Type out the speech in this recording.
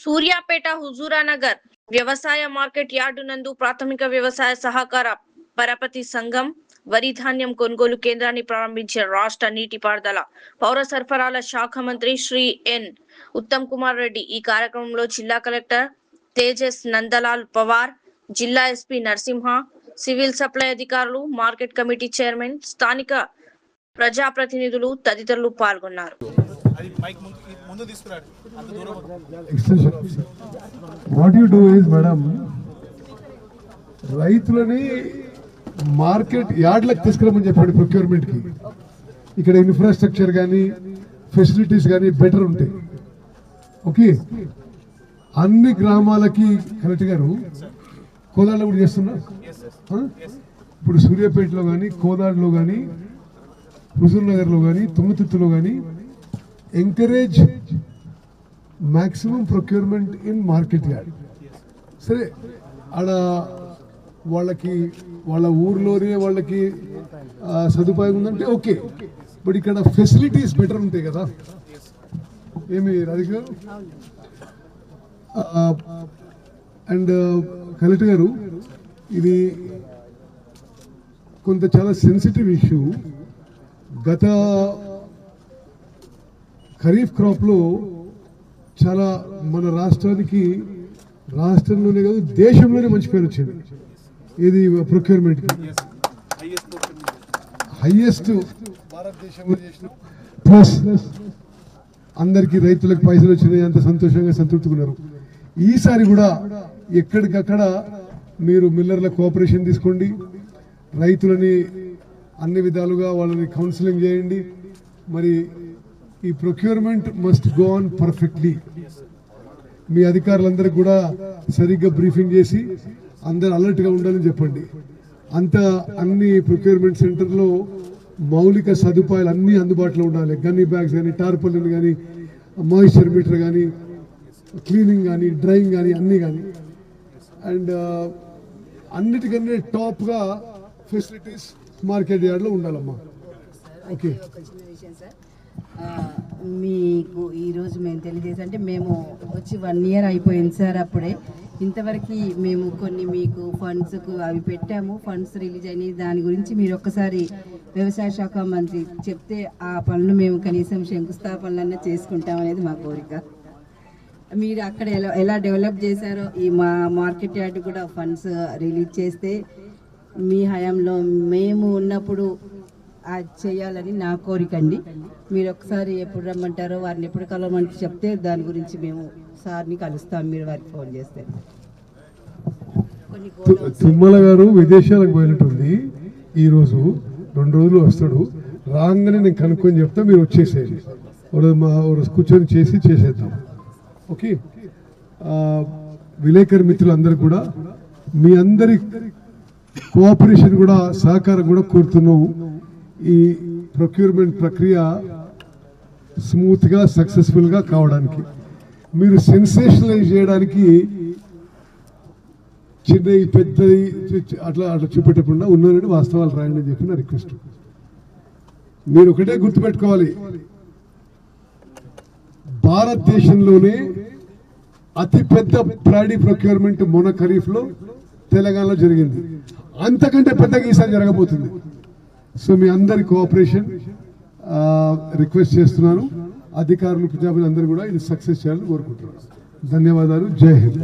సూర్యాపేట హుజూరానగర్ వ్యవసాయ market yard నందు ప్రాథమిక వ్యవసాయ సహకార పరపతి సంఘం వరి ధాన్యం కొనుగోలు కేంద్రాన్ని ప్రారంభించిన రాష్ట్ర నీటిపారుదల పౌర సరఫరాల శాఖ మంత్రి శ్రీ ఎన్ ఉత్తమ్ కుమార్ రెడ్డి ఈ కార్యక్రమంలో జిల్లా కలెక్టర్ తేజస్ నందలాల్ పవార్, జిల్లా ఎస్పీ నరసింహ, సివిల్ సప్లై అధికారులు, మార్కెట్ కమిటీ చైర్మన్, స్థానిక ప్రజాప్రతినిధులు తదితరులు పాల్గొన్నారు. What you do is, madam, రైతులని మార్కెట్ యార్డ్లకు తీసుకురామని చెప్పండి. ప్రొక్యూర్మెంట్ కి ఇక్కడ ఇన్ఫ్రాస్ట్రక్చర్ కానీ ఫెసిలిటీస్ కానీ బెటర్ ఉంటాయి. ఓకే, అన్ని గ్రామాలకి కలెక్టర్ గారు కోదాడలో కూడా చేస్తున్నారు. ఇప్పుడు సూర్యాపేటలో కానీ, కోదాడలో కానీ, హుజూర్ నగర్లో కానీ, తుంగతుర్తిలో కానీ encourage maximum procurement in market yard. సరే, ఆడ వాళ్ళకి వాళ్ళ ఊర్లోనే వాళ్ళకి సదుపాయం ఉందంటే ఓకే, బట్ ఇక్కడ ఫెసిలిటీస్ బెటర్ ఉంటాయి కదా. ఏమి రాధిక గారు అండ్ కలెక్టర్ గారు, ఇది కొంత చాలా సెన్సిటివ్ ఇష్యూ. గత ఖరీఫ్ క్రాప్లో చాలా మన రాష్ట్రంలోనే కాదు దేశంలోనే మంచి పేరు వచ్చింది. ఇది ప్రొక్యూర్మెంట్కి హైయెస్ట్ భారతదేశంలో చేసిన. ప్లస్ అందరికీ రైతులకు పైసలు వచ్చినాయి, అంత సంతోషంగా సంతృప్తికున్నారు. ఈసారి కూడా ఎక్కడికక్కడ మీరు మిల్లర్ల కోఆపరేషన్ తీసుకోండి, రైతులని అన్ని విధాలుగా వాళ్ళని కౌన్సిలింగ్ చేయండి. మరి ఈ procurement must go on perfectly. మీ అధికారులందరికీ కూడా సరిగ్గా బ్రీఫింగ్ చేసి అందరు అలర్ట్గా ఉండాలని చెప్పండి. అన్ని ప్రొక్యూర్మెంట్ సెంటర్లో మౌలిక సదుపాయాలు అన్నీ అందుబాటులో ఉండాలి. గన్నీ బ్యాగ్స్ కానీ, టార్పలిన్ కానీ, మాయిశ్చర్ మీటర్ కానీ, క్లీనింగ్ కానీ, డ్రైయింగ్ కానీ, అన్నీ కానీ. అండ్ అన్నిటికన్నా టాప్గా ఫెసిలిటీస్ మార్కెట్ యార్డ్లో ఉండాలమ్మా. ఓకే, మీకు ఈరోజు మేము తెలియజేసంటే, మేము వచ్చి 1 year అయిపోయింది సార్. అప్పుడే ఇంతవరకు మేము కొన్ని మీకు ఫండ్స్కు అవి పెట్టాము, ఫండ్స్ రిలీజ్ అయినాయి. దాని గురించి మీరు ఒక్కసారి వ్యవసాయ శాఖ మంత్రి చెప్తే ఆ పనులు మేము కనీసం శంకుస్థాపనలన్నా చేసుకుంటాం అనేది మా కోరిక. మీరు అక్కడ ఎలా డెవలప్ చేశారో ఈ మార్కెట్ యార్డ్ కూడా ఫండ్స్ రిలీజ్ చేస్తే మీ హయాంలో మేము ఉన్నప్పుడు చేయాలని నా కోరిక అండి. మీరు ఒకసారి ఎప్పుడు రమ్మంటారో, వారిని ఎప్పుడు కలవమంటే చెప్తే దాని గురించి మేము సార్ని కలుస్తాం. మీరు వారికి ఫోన్ చేస్తే. తిమ్మల గారు విదేశాలకు పోయినట్టుంది. ఈరోజు 2 రోజులు వస్తాడు. రాగానే నేను కనుక్కొని చెప్తా, మీరు వచ్చేసేయండి. కూర్చొని చేసేద్దాం. ఓకే, విలేకరి మిత్రులందరూ కూడా మీ అందరి కోఆపరేషన్ కూడా, సహకారం కూడా కోరుతున్నాం. ఈ ప్రొక్యూర్మెంట్ ప్రక్రియ స్మూత్గా సక్సెస్ఫుల్గా కావడానికి మీరు సెన్సేషనలైజ్ చేయడానికి చిన్నవి పెద్దది అట్లా చూపెట్టకుండా ఉన్నది వాస్తవాలు రాయండి అని చెప్పిన రిక్వెస్ట్. మీరు ఒకటే గుర్తుపెట్టుకోవాలి, భారతదేశంలోనే అతిపెద్ద ప్యాడీ ప్రొక్యూర్మెంట్ మొన్న ఖరీఫ్లో తెలంగాణలో జరిగింది. అంతకంటే పెద్దగా ఈసారి జరగబోతుంది. సో మీ అందరి కోఆపరేషన్ రిక్వెస్ట్ చేస్తున్నాను. అధికారులు, ప్రజాప్రతినిధులు అందరూ కూడా ఇది సక్సెస్ చేయాలని కోరుకుంటున్నాను. ధన్యవాదాలు. జై హింద్.